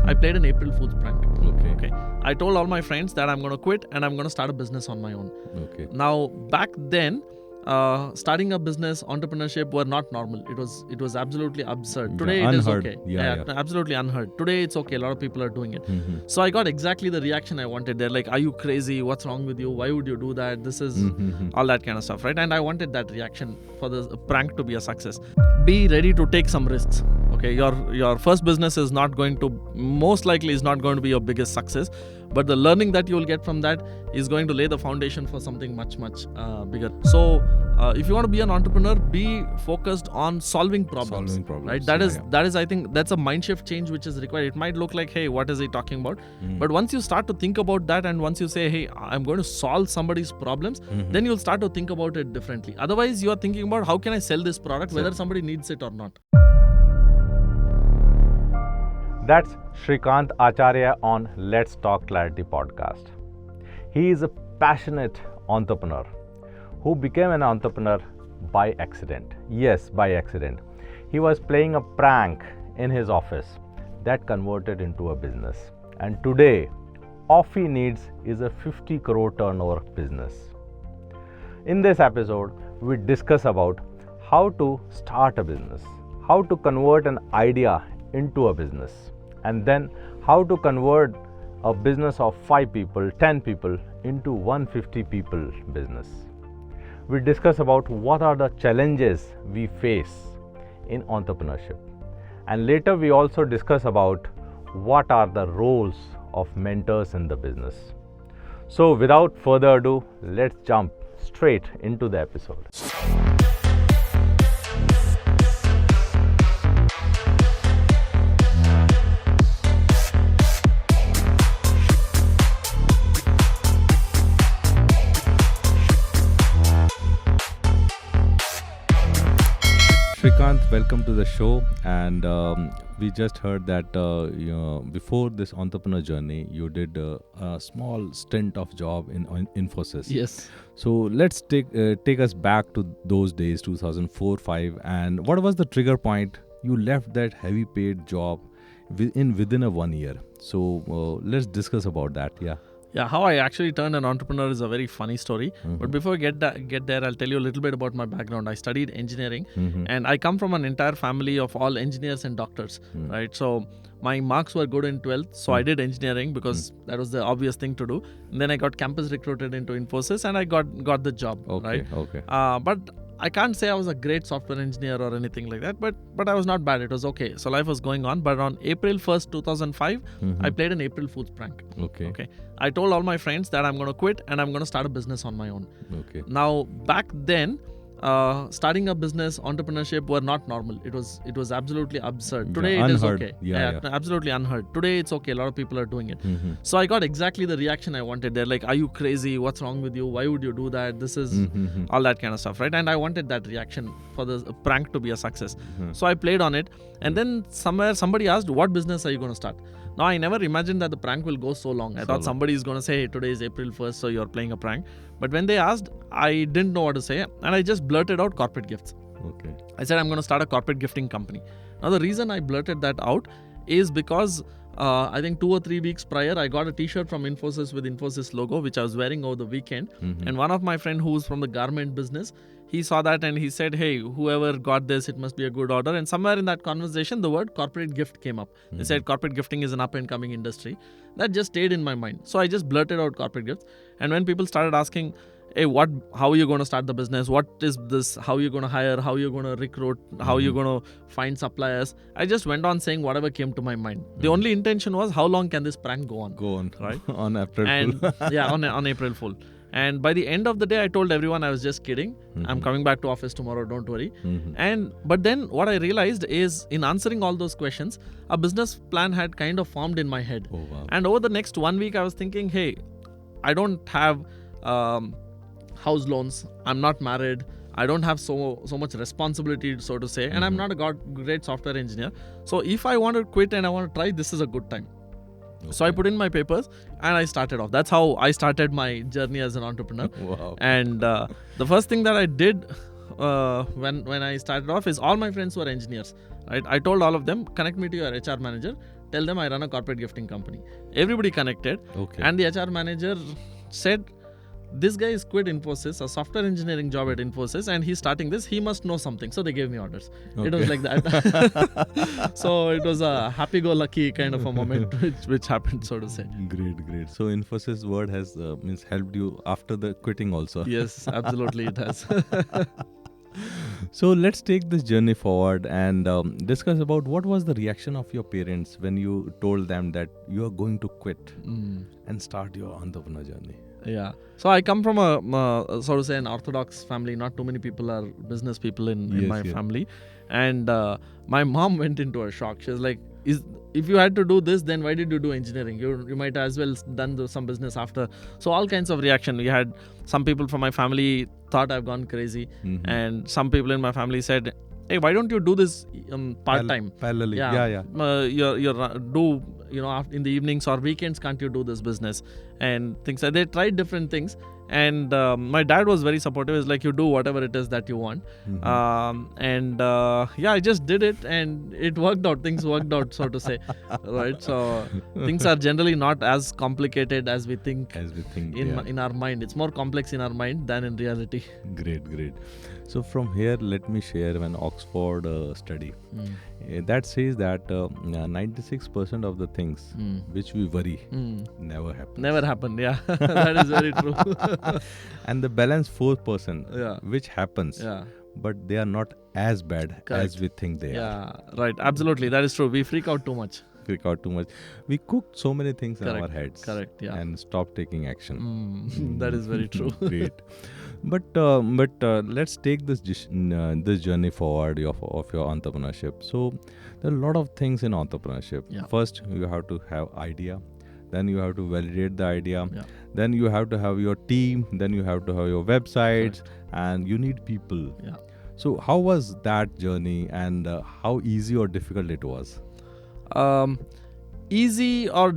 I played an April Fool's prank. Okay. I told all my friends that I'm going to quit and I'm going to start a business on my own. Okay. Now, back then, starting a business, entrepreneurship were not normal. It was absolutely absurd. Today it is unheard. okay. Yeah. Absolutely unheard. Today it's okay. A lot of people are doing it. Mm-hmm. So I got exactly the reaction I wanted. They're like, "Are you crazy? What's wrong with you? Why would you do that? This is all that kind of stuff, right?" And I wanted that reaction for the prank to be a success. Be ready to take some risks. Okay, your first business is not going to, most likely is not going to be your biggest success, but the learning that you will get from that is going to lay the foundation for something much bigger. So if you want to be an entrepreneur, be focused on solving problems. Right? That is I think that's a mind shift change which is required. It might look like, hey, what is he talking about? But once you start to think about that, and once you say, hey, I'm going to solve somebody's problems, then you'll start to think about it differently. Otherwise, you are thinking about how can I sell this product, whether somebody needs it or not. That's Srikanth Acharya on Let's Talk Clarity podcast. He is a passionate entrepreneur who became an entrepreneur by accident. Yes, by accident. He was playing a prank in his office that converted into a business. And today, Offineeds is a 50 crore turnover business. In this episode, we discuss about how to start a business, how to convert an idea into a business, and then how to convert a business of 5 people, 10 people into 150 people business. We discuss about what are the challenges we face in entrepreneurship. And later we also discuss about what are the roles of mentors in the business. So without further ado, let's jump straight into the episode. Srikanth, welcome to the show. And we just heard that before this entrepreneur journey, you did a small stint of job in Infosys. Yes. So let's take us back to those days, 2004-5, and what was the trigger point? You left that heavy paid job within a 1 year. So let's discuss about that. Yeah, how I actually turned an entrepreneur is a very funny story. But before we get there, I'll tell you a little bit about my background. I studied engineering, and I come from an entire family of all engineers and doctors, right? So my marks were good in 12th, so I did engineering because that was the obvious thing to do. And then I got campus recruited into Infosys, and I got the job, right? Okay. But I can't say I was a great software engineer or anything like that, but I was not bad. It was okay. So life was going on. But on April 1st, 2005, I played an April Fool's prank. Okay. I told all my friends that I'm going to quit and I'm going to start a business on my own. Okay. Now, back then, starting a business, entrepreneurship were not normal. It was absolutely absurd. Today it is okay. Yeah, absolutely unheard. Today it's okay. A lot of people are doing it. So I got exactly the reaction I wanted. They're like, "Are you crazy? What's wrong with you? Why would you do that? This is all that kind of stuff, right?" And I wanted that reaction for the prank to be a success. So I played on it, and then somewhere somebody asked, "What business are you going to start?" Now, I never imagined that the prank will go so long. I thought somebody is going to say, hey, today is April 1st, so you're playing a prank. But when they asked, I didn't know what to say. And I just blurted out corporate gifts. Okay. I said, I'm going to start a corporate gifting company. Now, the reason I blurted that out is because I think 2 or 3 weeks prior, I got a t-shirt from Infosys with Infosys logo, which I was wearing over the weekend. And one of my friends who's from the garment business, he saw that and he said, hey, whoever got this, it must be a good order. And somewhere in that conversation, the word corporate gift came up. They said corporate gifting is an up and coming industry. That just stayed in my mind. So I just blurted out corporate gifts. And when people started asking, hey, how are you going to start the business? What is this? How are you going to hire? How are you going to recruit? How are you going to find suppliers? I just went on saying whatever came to my mind. The only intention was, how long can this prank go on? Right? On April Fool. Yeah, on April Fool. And by the end of the day, I told everyone I was just kidding. I'm coming back to office tomorrow, don't worry. But then what I realized is, in answering all those questions, a business plan had kind of formed in my head. Oh, wow. And over the next 1 week, I was thinking, hey, I don't have house loans. I'm not married. I don't have so much responsibility, so to say. And I'm not a great software engineer. So if I want to quit and I want to try, this is a good time. Okay. So I put in my papers and I started off. That's how I started my journey as an entrepreneur. Wow. And the first thing that I did when I started off is all my friends were engineers. Right? I told all of them, connect me to your HR manager. tell them I run a corporate gifting company. Everybody connected. Okay. And the HR manager said, this guy is quit Infosys, a software engineering job at Infosys, and he's starting this. He must know something. So they gave me orders. Okay. It was like that. So it was a happy-go-lucky kind of a moment which happened, so to say. Great. So Infosys word has means helped you after the quitting also. Yes, absolutely it has. So let's take this journey forward and discuss about what was the reaction of your parents when you told them that you are going to quit and start your entrepreneur journey. Yeah. So I come from a so to say an orthodox family. Not too many people are business people in my family. And my mom went into a shock. She was like, if you had to do this, then why did you do engineering? You might as well done some business after. So all kinds of reaction. We had some people from my family thought I've gone crazy. And some people in my family said, hey, why don't you do this part-time? Parallelly. Yeah. In the evenings or weekends, can't you do this business? And things like that. They tried different things. And my dad was very supportive. He's like, you do whatever it is that you want. I just did it and it worked out. Things worked out, so to say. Right? So things are generally not as complicated as we think in our mind. It's more complex in our mind than in reality. Great. So from here, let me share an Oxford study that says that 96% of the things which we worry never happen. Never happened, yeah. That is very true. And the balance 4% which happens, but they are not as bad as we think they are. Yeah, right. Absolutely. That is true. We freak out too much. We cook so many things in our heads. Correct, yeah. And stop taking action. That is very true. Great. But let's take this journey forward of your entrepreneurship. So there are a lot of things in entrepreneurship. Yeah. First, you have to have idea. Then you have to validate the idea. Yeah. Then you have to have your team. Then you have to have your websites. Correct. And you need people. Yeah. So how was that journey and how easy or difficult it was? Easy or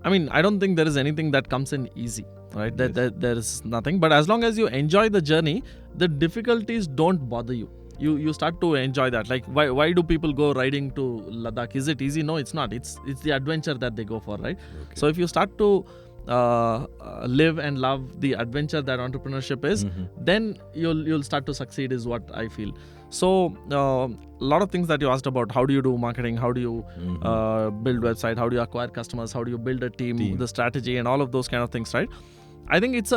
I don't think there is anything that comes in easy, right? Yes. There is nothing. But as long as you enjoy the journey, the difficulties don't bother you. You start to enjoy that. Like why do people go riding to Ladakh? Is it easy? No, it's not. It's the adventure that they go for, right? Okay. So if you start to live and love the adventure that entrepreneurship is, then you'll start to succeed, is what I feel. So a lot of things that you asked about, how do you do marketing, how do you build website, how do you acquire customers, how do you build a team, the strategy and all of those kind of things, right? I think it's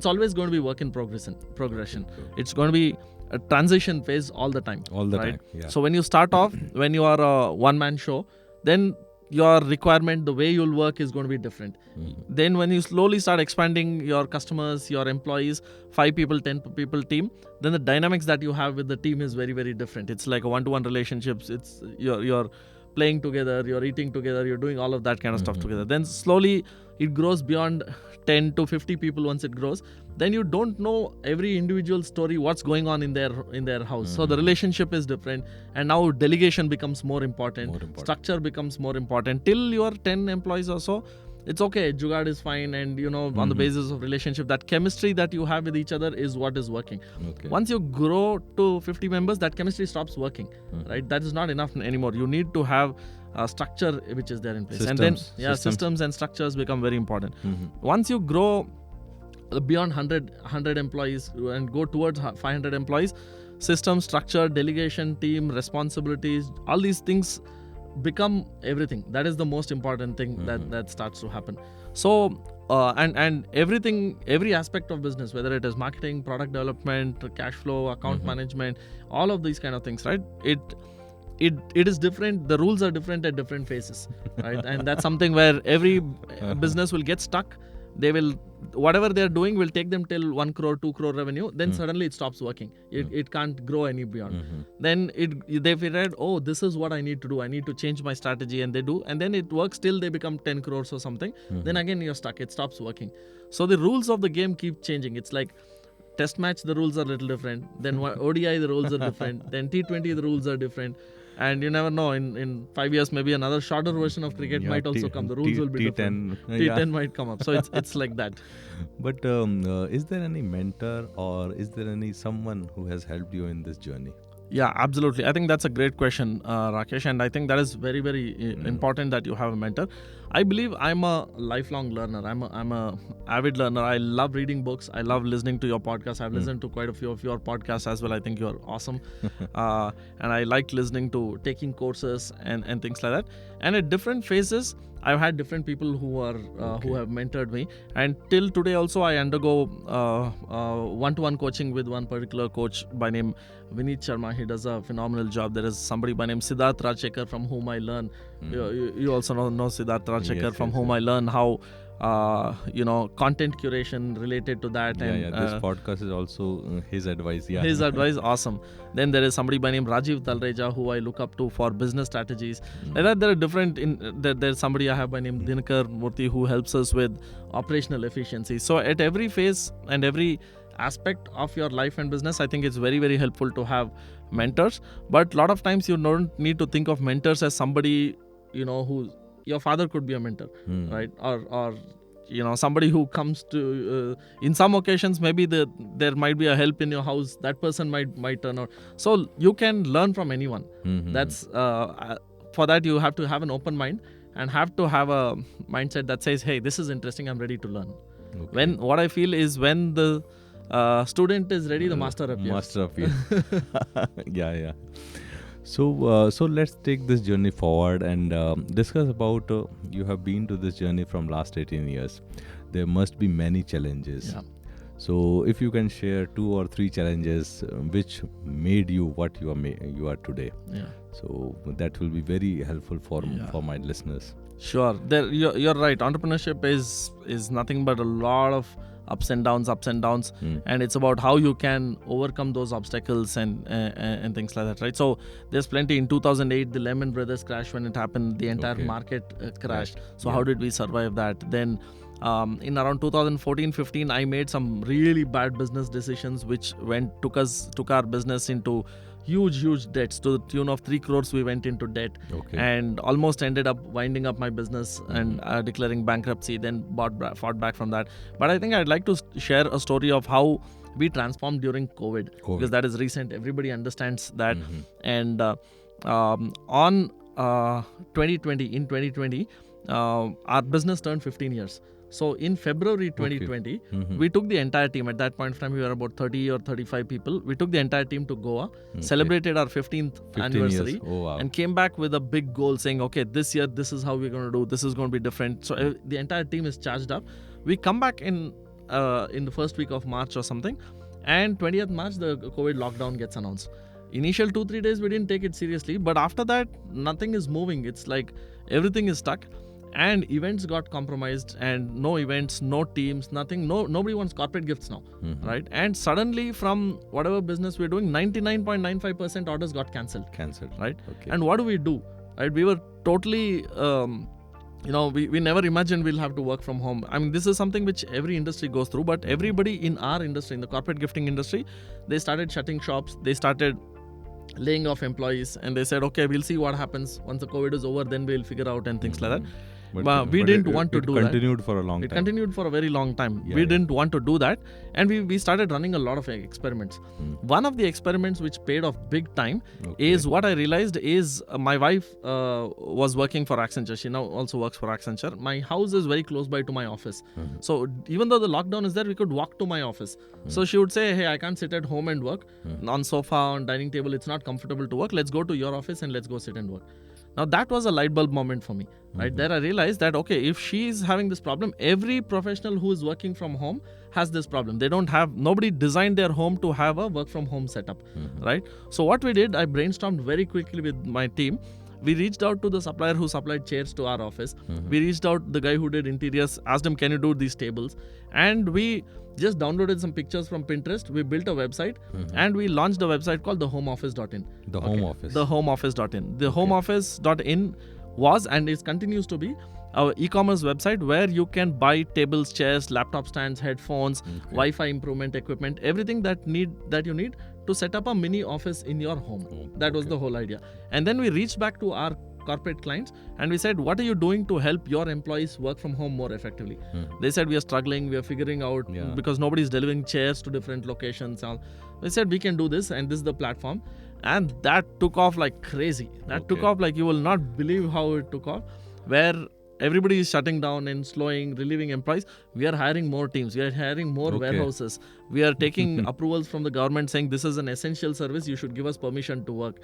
always going to be work in progression. Okay. It's going to be a transition phase all the time. Right? Yeah. So when you start off, when you are a one-man show, then your requirement, the way you'll work is going to be different. Then when you slowly start expanding your customers, your employees, 5 people, 10 people team, then the dynamics that you have with the team is very, very different. It's like a one-to-one relationships. It's you're playing together, you're eating together, you're doing all of that kind of stuff together. Then slowly it grows beyond 10 to 50 people. Once it grows, then you don't know every individual story, what's going on in their house. So the relationship is different, and now delegation becomes more important. Structure becomes more important. Till you are 10 employees or so, it's okay, Jugaad is fine, and on the basis of relationship, that chemistry that you have with each other is what is working. Okay. Once you grow to 50 members, that chemistry stops working, right? That is not enough anymore. You need to have a structure which is there in place. Systems and structures become very important. Once you grow beyond 100 employees and go towards 500 employees, system, structure, delegation, team, responsibilities, all these things become everything. That is the most important thing that starts to happen. So and everything, every aspect of business, whether it is marketing, product development, cash flow, account management, all of these kind of things, right? It is different. The rules are different at different phases, right? And that's something where every business will get stuck. They will, whatever they're doing will take them till 1 crore, 2 crore revenue. Then suddenly it stops working. It can't grow any beyond. Then they figured, oh, this is what I need to do. I need to change my strategy, and they do. And then it works till they become 10 crores or something. Then again you're stuck. It stops working. So the rules of the game keep changing. It's like test match, the rules are a little different. Then ODI, the rules are different. Then T20, the rules are different. And you never know, in 5 years, maybe another shorter version of cricket might also come. The rules will be different. T10 might come up. So it's like that. But is there any mentor or is there someone who has helped you in this journey? Yeah, absolutely. I think that's a great question, Rakesh, and I think that is very, very important that you have a mentor. I believe I'm a lifelong learner. I'm a avid learner. I love reading books. I love listening to your podcast. I've listened to quite a few of your podcasts as well. I think you're awesome, and I like listening to taking courses and things like that. And at different phases, I've had different people who are who have mentored me, and till today also I undergo one-to-one coaching with one particular coach by name Vinit Sharma. He does a phenomenal job. There is somebody by name Siddharth Rajshekar from whom I learn. You also know Siddharth Rajshekar, from whom I learn how content curation related to that. This podcast is also his advice. Yeah, his advice, awesome. Then there is somebody by name Rajiv Talreja who I look up to for business strategies. Like that, there are different. There's somebody I have by name Dinakar Murthy who helps us with operational efficiency. So at every phase and every aspect of your life and business, I think it's very, very helpful to have mentors. But a lot of times you don't need to think of mentors as somebody who your father could be a mentor, right? Or somebody who comes to in some occasions maybe there might be a help in your house, that person might turn out. So you can learn from anyone. That's for that you have to have an open mind and have to have a mindset that says, hey, this is interesting, I'm ready to learn. When what I feel is when the student is ready, the master appears. Yeah. So let's take this journey forward and discuss about you have been to this journey from last 18 years. There must be many challenges. Yeah. So if you can share 2 or 3 challenges which made you what you are today. Yeah. So that will be very helpful for my listeners. Sure. You're right. Entrepreneurship is nothing but a lot of ups and downs, and it's about how you can overcome those obstacles and things like that, right? So there's plenty. In 2008, the Lehman Brothers crash, when it happened, the entire market crashed. Right. So how did we survive that? Then in around 2014-15, I made some really bad business decisions which took our business into huge debts. To the tune of 3 crores we went into debt, and almost ended up winding up my business and declaring bankruptcy, then fought back from that. But I think I'd like to share a story of how we transformed during COVID. Because that is recent, everybody understands that. And on 2020, our business turned 15 years. So in February 2020, we took the entire team. At that point of time, we were about 30 or 35 people. We took the entire team to Goa, celebrated our 15th anniversary, and came back with a big goal saying, okay, this year, this is how we're going to do. This is going to be different. So the entire team is charged up. We come back in the first week of March or something, and 20th March, the COVID lockdown gets announced. Initial 2-3 days, we didn't take it seriously. But after that, nothing is moving. It's like everything is stuck. And events got compromised, and no events, no teams, nothing. Nobody wants corporate gifts now, right? And suddenly, from whatever business we're doing, 99.95% orders got cancelled, right? And what do? Right? We were totally, we never imagined we'll have to work from home. I mean, this is something which every industry goes through, but everybody in our industry, in the corporate gifting industry, they started shutting shops, they started laying off employees, and they said, okay, we'll see what happens once the COVID is over, then we'll figure out and things like that. But we didn't want to do that. It continued for a long time. It continued for a very long time. We didn't want to do that. And we started running a lot of experiments. One of the experiments which paid off big time is what I realized is my wife was working for Accenture. She now also works for Accenture. My house is very close by to my office. So even though the lockdown is there, we could walk to my office. So she would say, hey, I can't sit at home and work. On sofa, on dining table, it's not comfortable to work. Let's go to your office and let's go sit and work. Now that was a light bulb moment for me, right? There I realized that, okay, if she's having this problem, every professional who is working from home has this problem. Nobody designed their home to have a work from home setup, right? So what we did, I brainstormed very quickly with my team. We reached out to the supplier who supplied chairs to our office. We reached out to the guy who did interiors, asked him, can you do these tables? And we just downloaded some pictures from Pinterest. We built a website and we launched a website called thehomeoffice.in. The Homeoffice. Thehomeoffice.in. The Homeoffice.in was and it continues to be our e-commerce website where you can buy tables, chairs, laptop stands, headphones, Wi-Fi improvement equipment, everything that you need to set up a mini office in your home. That was the whole idea. And then we reached back to our corporate clients and we said, what are you doing to help your employees work from home more effectively? They said, we are struggling, we are figuring out because nobody's delivering chairs to different locations. We said, we can do this and this is the platform. and that took off like crazy. That took off like you will not believe how it took off, where everybody is shutting down and slowing, relieving employees. We are hiring more teams. We are hiring more warehouses. We are taking approvals from the government saying this is an essential service. You should give us permission to work.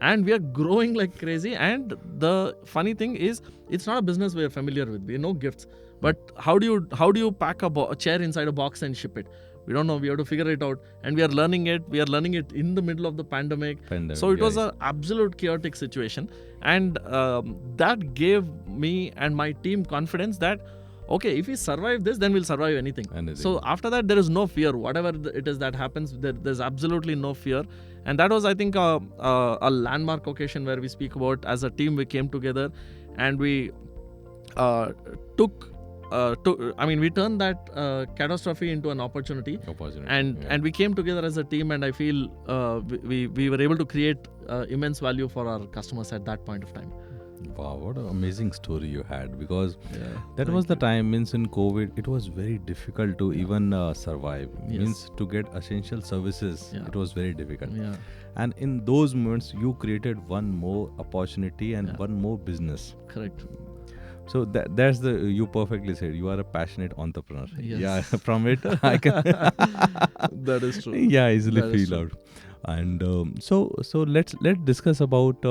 And we are growing like crazy. And the funny thing is, it's not a business we are familiar with. We know gifts, but how do you pack a chair inside a box and ship it? We don't know. We have to figure it out, and we are learning it. We are learning it in the middle of the pandemic. So it was an absolute chaotic situation, and that gave me and my team confidence that, okay, if we survive this, then we'll survive anything. So after that, there is no fear. Whatever it is that happens, there's absolutely no fear. And that was, I think, a landmark occasion where we speak about, as a team, we came together and we we turned that catastrophe into an opportunity. And we came together as a team, and I feel we were able to create immense value for our customers at that point of time. Wow, what an amazing story you had, because that was the time, means in COVID, it was very difficult to even survive. Means to get essential services, it was very difficult. And in those moments, you created one more opportunity and one more business. Correct. So that's you perfectly said. You are a passionate entrepreneur. Yeah, from it I can. That is true. Yeah, easily feel out. And so let's discuss about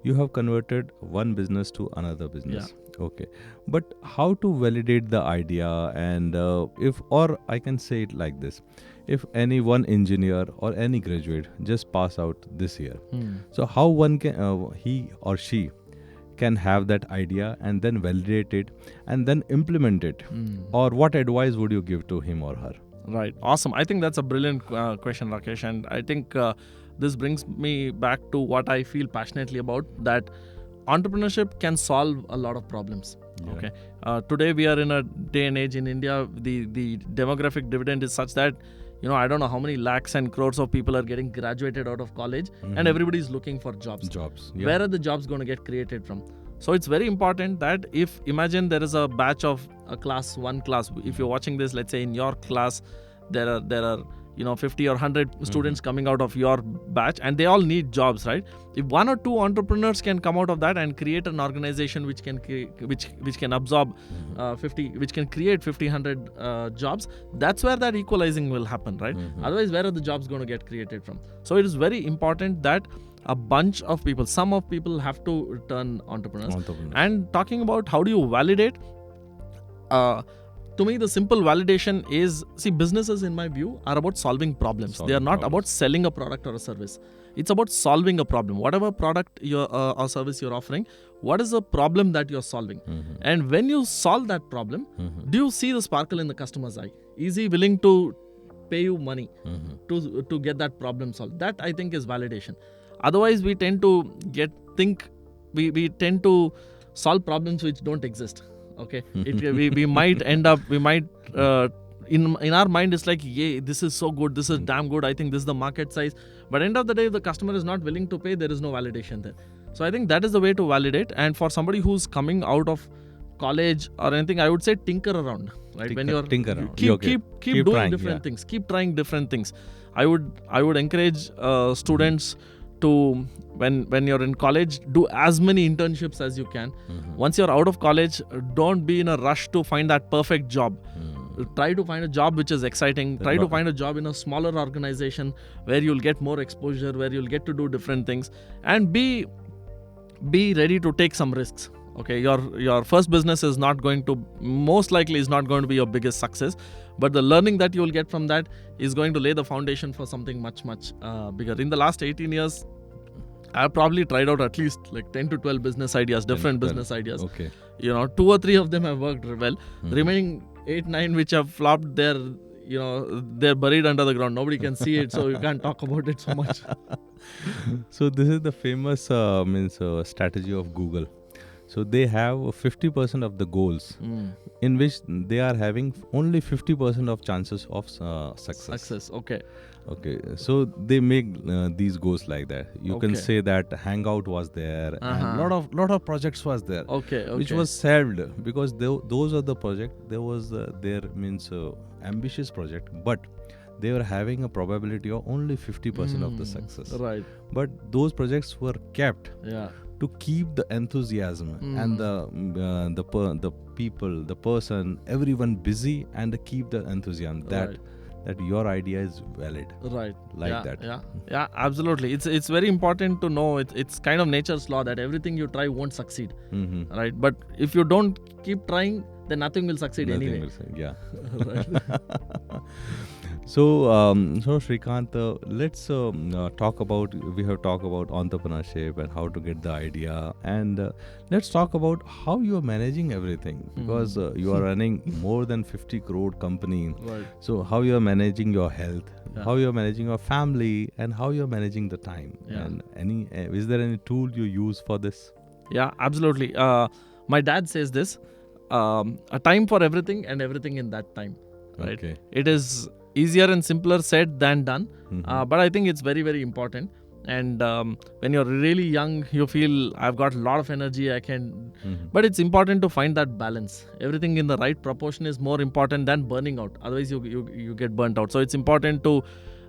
you have converted one business to another business. Okay, but how to validate the idea, and or I can say it like this: if any one engineer or any graduate just pass out this year, so how one can he or she can have that idea and then validate it and then implement it, or what advice would you give to him or her? Right. Awesome. I think that's a brilliant question, Rakesh. And I think this brings me back to what I feel passionately about, that entrepreneurship can solve a lot of problems. Okay. Today we are in a day and age in India, the demographic dividend is such that, I don't know how many lakhs and crores of people are getting graduated out of college, and everybody is looking for jobs. Where are the jobs going to get created from? So it's very important that imagine there is a batch of one class. If you're watching this, let's say in your class, there are 50 or 100 students coming out of your batch, and they all need jobs, right? If one or two entrepreneurs can come out of that and create an organization which can absorb 50, which can create 50, 100 jobs, that's where that equalizing will happen, right? Otherwise, where are the jobs going to get created from? So it is very important that a bunch of people, some of people have to turn entrepreneurs. And talking about how do you validate, to me, the simple validation is, businesses in my view are about solving problems. They are not about selling a product or a service. It's about solving a problem. Whatever product or service you're offering, what is the problem that you're solving? And when you solve that problem, do you see the sparkle in the customer's eye? Is he willing to pay you money to get that problem solved? That, I think, is validation. Otherwise, we tend to we tend to solve problems which don't exist. Okay, we might end up, in our mind, it's like, yeah, this is so good, this is damn good, I think this is the market size. But end of the day, if the customer is not willing to pay, there is no validation there. So I think that is the way to validate. And for somebody who's coming out of college or anything, I would say tinker around, right? When you're tinker around. Keep doing different things. Keep trying different things. I would encourage students to, when you're in college, do as many internships as you can. Once you're out of college, don't be in a rush to find that perfect job. Try to find a job which is exciting. Try to find a job in a smaller organization where you'll get more exposure, where you'll get to do different things, and be ready to take some risks. Okay, your first business is most likely not going to be your biggest success, but the learning that you will get from that is going to lay the foundation for something much, much bigger. In the last 18 years, I've probably tried out at least like 10 to 12 business ideas, different business ideas. Okay. 2 or 3 of them have worked well. Remaining 8, 9 which have flopped, they're buried under the ground. Nobody can see it, so you can't talk about it so much. So this is the famous strategy of Google. So they have 50% of the goals in which they are having only 50% of chances of success. Okay. So they make these goals like that. You can say that Hangout was there, and lot of projects was there. Which was shelved because those are the project. There was their ambitious project, but they were having a probability of only 50% of the success. Right. But those projects were kept to keep the enthusiasm and the people, the person, everyone busy, and to keep the enthusiasm that your idea is valid. Right. That. Yeah, absolutely. It's very important to know it's kind of nature's law that everything you try won't succeed. Right. But if you don't keep trying, then nothing will succeed anyway. So Srikanth, let's talk about, we have talked about entrepreneurship and how to get the idea, and let's talk about how you are managing everything, because you are running more than 50 crore company. Right. So how you are managing your health, how you are managing your family, and how you are managing the time. And is there any tool you use for this? Yeah, absolutely. My dad says this, a time for everything and everything in that time. Right. Okay. It is easier and simpler said than done, but I think it's very, very important. And when you're really young, you feel I've got a lot of energy, I can, but it's important to find that balance. Everything in the right proportion is more important than burning out. Otherwise you get burnt out. So it's important to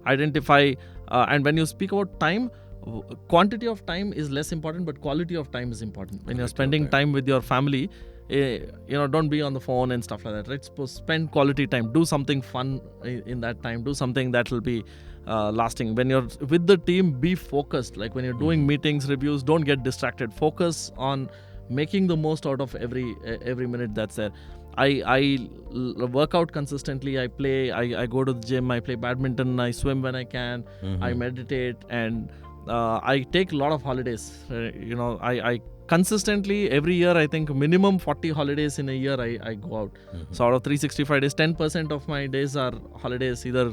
identify, and when you speak about time, quantity of time is less important, but quality of time is important. When you're spending time with your family, don't be on the phone and stuff like that, right? Spend quality time, do something fun in that time, do something that will be lasting. When you're with the team, be focused. Like when you're doing meetings, reviews, don't get distracted. Focus on making the most out of every minute that's there. I work out consistently, I play, I go to the gym, I play badminton, I swim when I can, I meditate, and I take a lot of holidays. I consistently every year, I think minimum 40 holidays in a year I go out. So out of 365 days, 10% of my days are holidays, either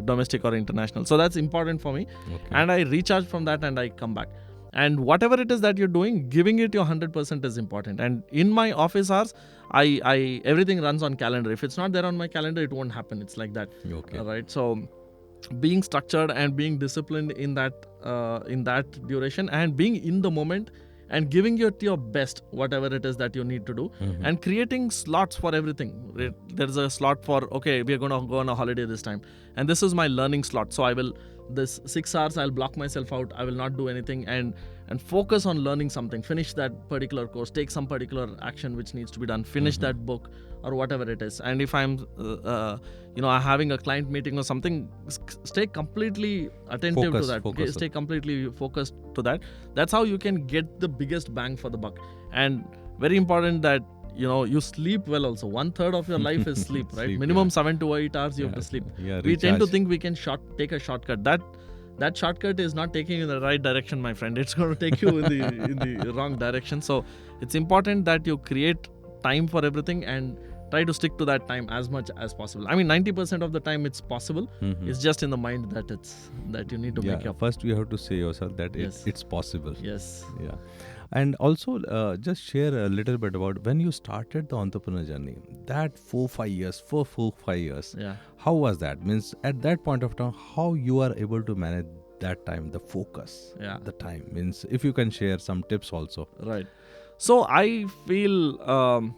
domestic or international. So that's important for me. And I recharge from that and I come back. And whatever it is that you're doing, giving it your 100% is important. And in my office hours, I everything runs on calendar. If it's not there on my calendar, it won't happen. It's like that. Right. So being structured and being disciplined in that duration, and being in the moment, and giving it your best, whatever it is that you need to do, and creating slots for everything. There's a slot for, okay, we're going to go on a holiday this time, and this is my learning slot. So this 6 hours, I'll block myself out. I will not do anything and focus on learning something. Finish that particular course, take some particular action which needs to be done, finish that book or whatever it is. And if I'm having a client meeting or something, stay completely attentive to that. Stay completely focused to that. That's how you can get the biggest bang for the buck. And very important that you sleep well also. 1/3 of your life is sleep, right? Minimum 7 to 8 hours you have to sleep. We tend to think we can take a shortcut. That shortcut is not taking you in the right direction, my friend. It's going to take you in the wrong direction. So it's important that you create time for everything and try to stick to that time as much as possible. I mean, 90% of the time it's possible. It's just in the mind that you need to make up. First you have to say yourself that it's possible. Yes. Yeah. And also just share a little bit about when you started the entrepreneur journey, that 4-5 years. Yeah. How was that? Means at that point of time, how you are able to manage that time, the focus, the time. Means if you can share some tips also. Right. So I feel,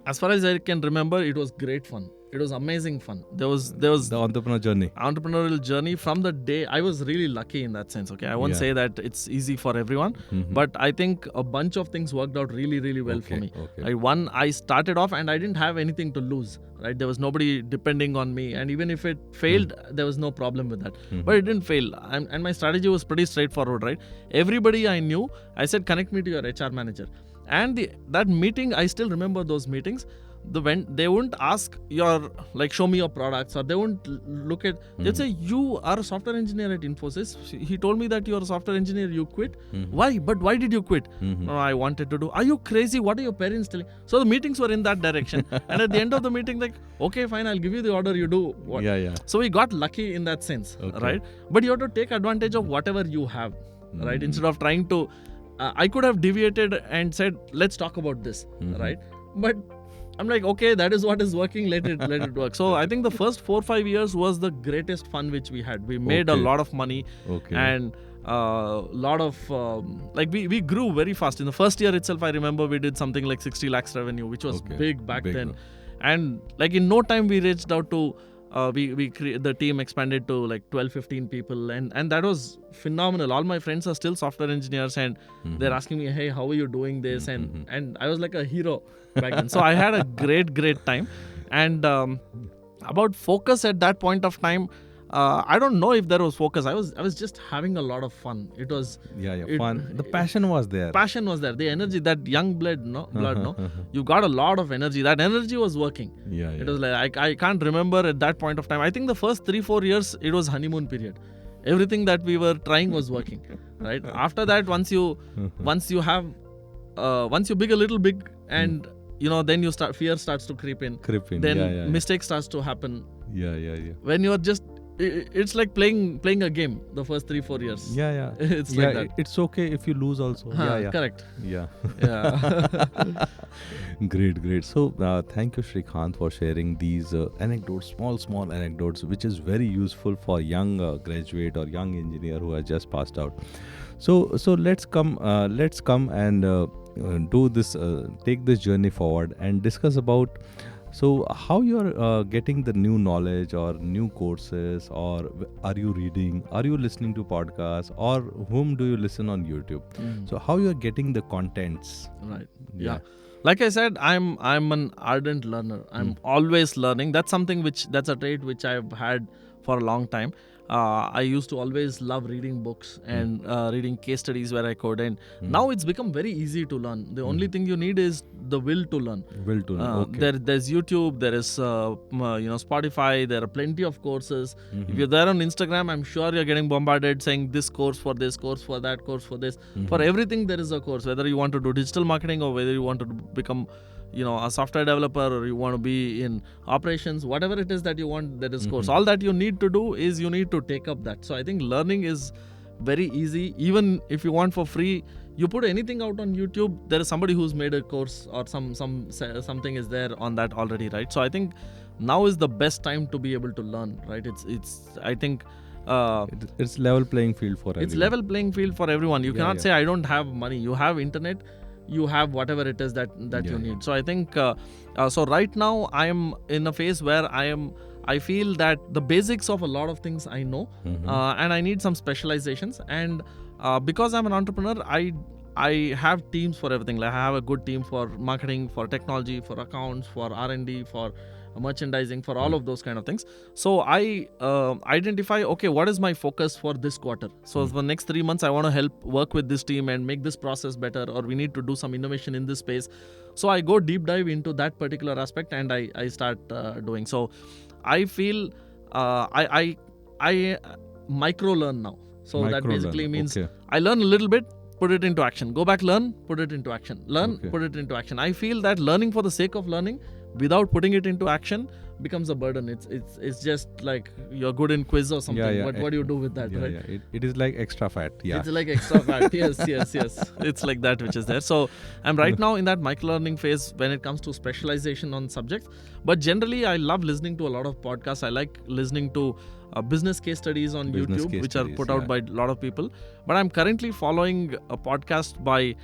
as far as I can remember, it was great fun. It was amazing fun. There was the entrepreneurial journey from the day. I was really lucky in that sense. Okay, I won't say that it's easy for everyone, but I think a bunch of things worked out really, really well for me. One, I started off and I didn't have anything to lose. Right, there was nobody depending on me, and even if it failed, there was no problem with that. But it didn't fail, and my strategy was pretty straightforward. Right, everybody I knew, I said, connect me to your HR manager. And that meeting, I still remember those meetings. When they wouldn't ask show me your products, or they wouldn't look at, they'd say, you are a software engineer at Infosys. He told me that you are a software engineer, you quit. Why? But why did you quit? No, I wanted to do. Are you crazy? What are your parents telling? So the meetings were in that direction. And at the end of the meeting, like, okay, fine, I'll give you the order, you do what. So we got lucky in that sense, right? But you have to take advantage of whatever you have, right? Instead of trying to, I could have deviated and said, let's talk about this, right? But I'm like, okay, that is what is working, let it work. So I think the first 4-5 years was the greatest fun which we had. We made a lot of money, and lot of we grew very fast. In the first year itself, I remember we did something like 60 lakhs revenue, which was big back then. And like in no time we reached out to the team expanded to like 12-15 people, and that was phenomenal. All my friends are still software engineers, and they're asking me, hey, how are you doing this? And I was like a hero back then. So I had a great time. And about focus at that point of time, I don't know if there was focus. I was just having a lot of fun. It was fun. The passion was there. Passion was there. The energy, that young blood, you got a lot of energy. That energy was working. It was like I can't remember at that point of time. I think the first 3-4 years it was honeymoon period. Everything that we were trying was working, right? After that, once you big a little big, and then fear starts to creep in. Then mistake starts to happen. When you're just, it's like playing a game the first 3-4 years. It's like that. It's okay if you lose also. Correct. Great. So thank you, Srikanth, for sharing these anecdotes, small anecdotes, which is very useful for young graduate or young engineer who has just passed out. So let's come and do this, take this journey forward and discuss about. So how you're getting the new knowledge or new courses, or are you reading, are you listening to podcasts, or whom do you listen on YouTube? So how you're getting the contents? Right. Yeah. Like I said, I'm an ardent learner. I'm always learning. That's a trait which I've had for a long time. I used to always love reading books and reading case studies where I could, and now it's become very easy to learn. The only thing you need is the will to learn. There's YouTube, there is Spotify, there are plenty of courses. If you're there on Instagram, I'm sure you're getting bombarded saying this course for this, course for that, course for this. For everything there is a course, whether you want to do digital marketing or whether you want to become a software developer, or you want to be in operations, whatever it is that you want, that is course. All that you need to do is you need to take up that. So I think learning is very easy. Even if you want for free, you put anything out on YouTube, there is somebody who's made a course or something is there on that already, right? So I think now is the best time to be able to learn, right? I think it's level playing field for everyone. It's level playing field for everyone. You cannot say I don't have money. You have internet, you have whatever it is that you need. So I think so right now I am in a phase where I feel that the basics of a lot of things I know, and I need some specializations. And because I'm an entrepreneur, I have teams for everything. Like I have a good team for marketing, for technology, for accounts, for R&D, for merchandising, for all of those kind of things. So I identify, okay, what is my focus for this quarter? So for the next 3 months, I want to work with this team and make this process better, or we need to do some innovation in this space. So I go deep dive into that particular aspect and I start doing. So I feel I micro learn now. So that basically means I learn a little bit, put it into action. Go back, learn, put it into action. Learn, put it into action. I feel that learning for the sake of learning without putting it into action becomes a burden. It's just like you're good in quiz or something. But what do you do with that, right? It is like extra fat. It's like extra fat. Yes. It's like that which is there. So I'm right now in that micro-learning phase when it comes to specialization on subjects. But generally, I love listening to a lot of podcasts. I like listening to business case studies on YouTube, which are put out by a lot of people. But I'm currently following a podcast by,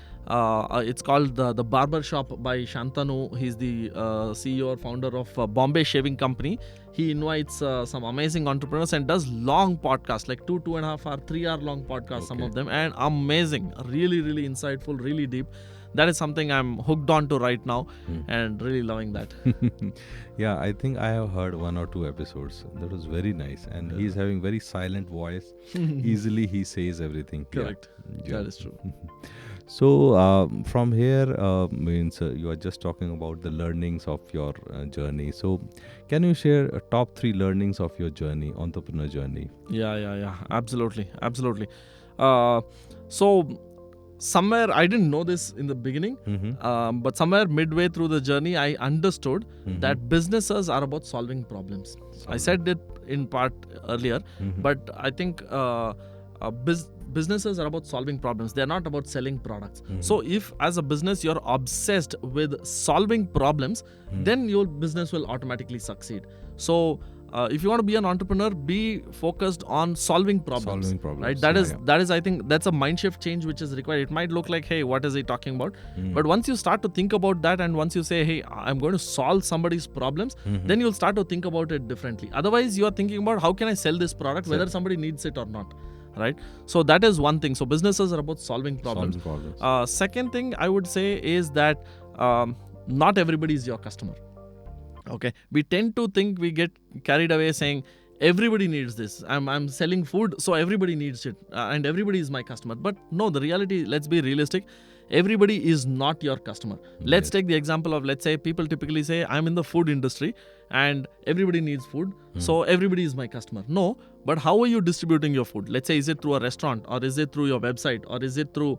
it's called The Barber Shop by Shantanu. He's the CEO or founder of Bombay Shaving Company. He invites some amazing entrepreneurs and does long podcasts, like 2.5 hour, 3 hour long podcasts, some of them. And amazing, really, really insightful, really deep. That is something I'm hooked on to right now and really loving that. I think I have heard 1 or 2 episodes. That was very nice. And he's having very silent voice. Easily he says everything. Correct. That is true. So from here, means you are just talking about the learnings of your journey. So can you share top 3 learnings of your journey, entrepreneur journey? Yeah. Absolutely. So somewhere, I didn't know this in the beginning, but somewhere midway through the journey, I understood that businesses are about solving problems. I said it in part earlier, but I think businesses are about solving problems. They're not about selling products. So if as a business you're obsessed with solving problems, then your business will automatically succeed. So if you want to be an entrepreneur, be focused on solving problems. Right? That is, I think, that's a mind shift change which is required. It might look like, hey, what is he talking about? But once you start to think about that, and once you say, hey, I'm going to solve somebody's problems, then you'll start to think about it differently. Otherwise, you are thinking about how can I sell this product, whether somebody needs it or not. Right? So that is one thing. So businesses are about solving problems. Second thing I would say is that not everybody is your customer. Okay, we tend to think, we get carried away saying everybody needs this. I'm selling food, so everybody needs it, and everybody is my customer. But no, the reality, let's be realistic. Everybody is not your customer. Let's take the example of, let's say, people typically say, I'm in the food industry and everybody needs food, so everybody is my customer. No, but how are you distributing your food? Let's say, is it through a restaurant, or is it through your website, or is it through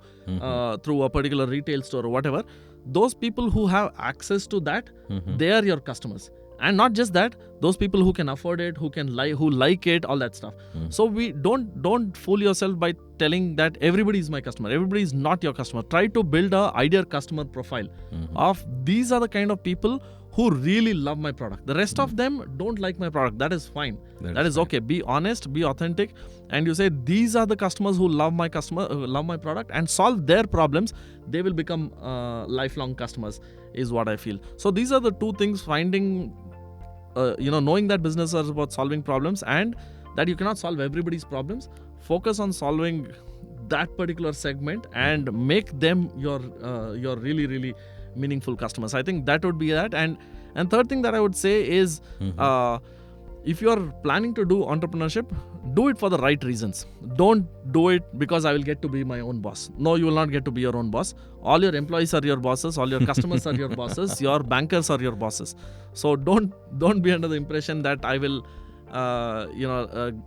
through a particular retail store or whatever? Those people who have access to that, they are your customers. And not just that, those people who can afford it, who like it, all that stuff. So we don't fool yourself by telling that everybody is my customer. Everybody is not your customer. Try to build a ideal customer profile of these are the kind of people who really love my product. The rest of them don't like my product. That is fine. That is okay. Be honest, be authentic, and you say these are the customers who love my product, and solve their problems. They will become lifelong customers, is what I feel. So these are the two things: finding, knowing that business is about solving problems, and that you cannot solve everybody's problems. Focus on solving that particular segment and make them your really, really meaningful customers. I think that would be that. And third thing that I would say is, if you are planning to do entrepreneurship, do it for the right reasons. Don't do it because I will get to be my own boss. No, you will not get to be your own boss. All your employees are your bosses. All your customers are your bosses. Your bankers are your bosses. So don't be under the impression that I will,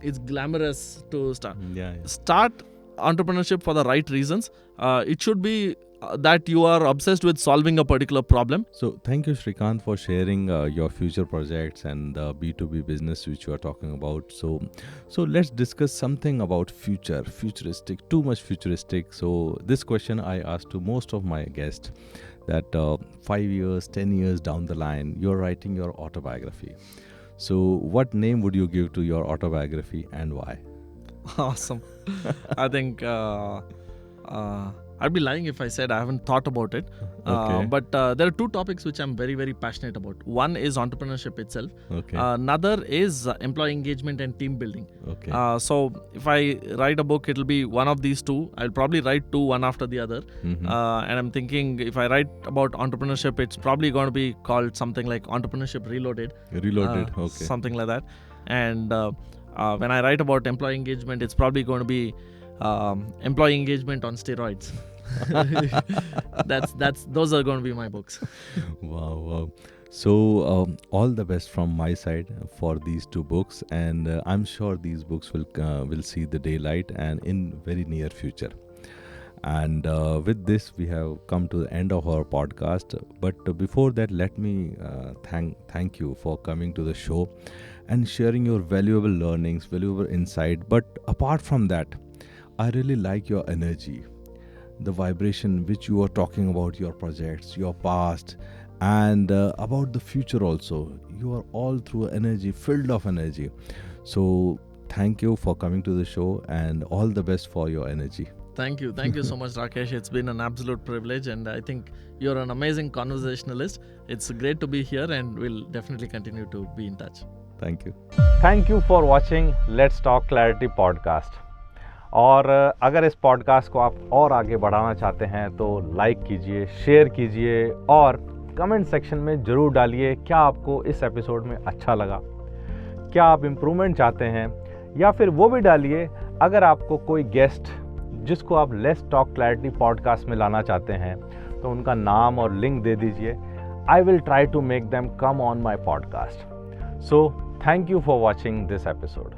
it's glamorous to start. Start entrepreneurship for the right reasons. It should be that you are obsessed with solving a particular problem. So thank you, Srikanth, for sharing your future projects and the B2B business which you are talking about. So let's discuss something about futuristic, too much futuristic. So this question I ask to most of my guests, that 5 years, 10 years down the line, you're writing your autobiography. So what name would you give to your autobiography and why? Awesome. I think I'd be lying if I said I haven't thought about it. But there are two topics which I'm very, very passionate about. One is entrepreneurship itself. Another is employee engagement and team building. So if I write a book, it'll be one of these two. I'll probably write two, one after the other. And I'm thinking, if I write about entrepreneurship, it's probably going to be called something like Entrepreneurship Reloaded. Something like that. And when I write about employee engagement, it's probably going to be employee engagement on steroids. Those are going to be my books. Wow. So all the best from my side for these two books, and I'm sure these books will see the daylight and in very near future. And with this, we have come to the end of our podcast. But before that, let me thank you for coming to the show and sharing your valuable learnings, valuable insight. But apart from that, I really like your energy, the vibration which you are talking about your projects, your past, and about the future also. You are all through energy, filled of energy. So thank you for coming to the show, and all the best for your energy. Thank you so much, Rakesh. It's been an absolute privilege, and I think you're an amazing conversationalist. It's great to be here, and we'll definitely continue to be in touch. Thank you. Thank you for watching Let's Talk Clarity podcast. और अगर इस podcast को आप और आगे बढ़ाना चाहते हैं तो लाइक कीजिए, शेयर कीजिए, और कमेंट सेक्शन में ज़रूर डालिए क्या आपको इस एपिसोड में अच्छा लगा, क्या आप इम्प्रूवमेंट चाहते हैं, या फिर वो भी डालिए अगर आपको कोई गेस्ट जिसको आप लेट्स टॉक क्लैरिटी पॉडकास्ट में लाना चाहते हैं तो उनका नाम और लिंक दे दीजिए. I will try to make them come on my podcast. So thank you for watching this episode.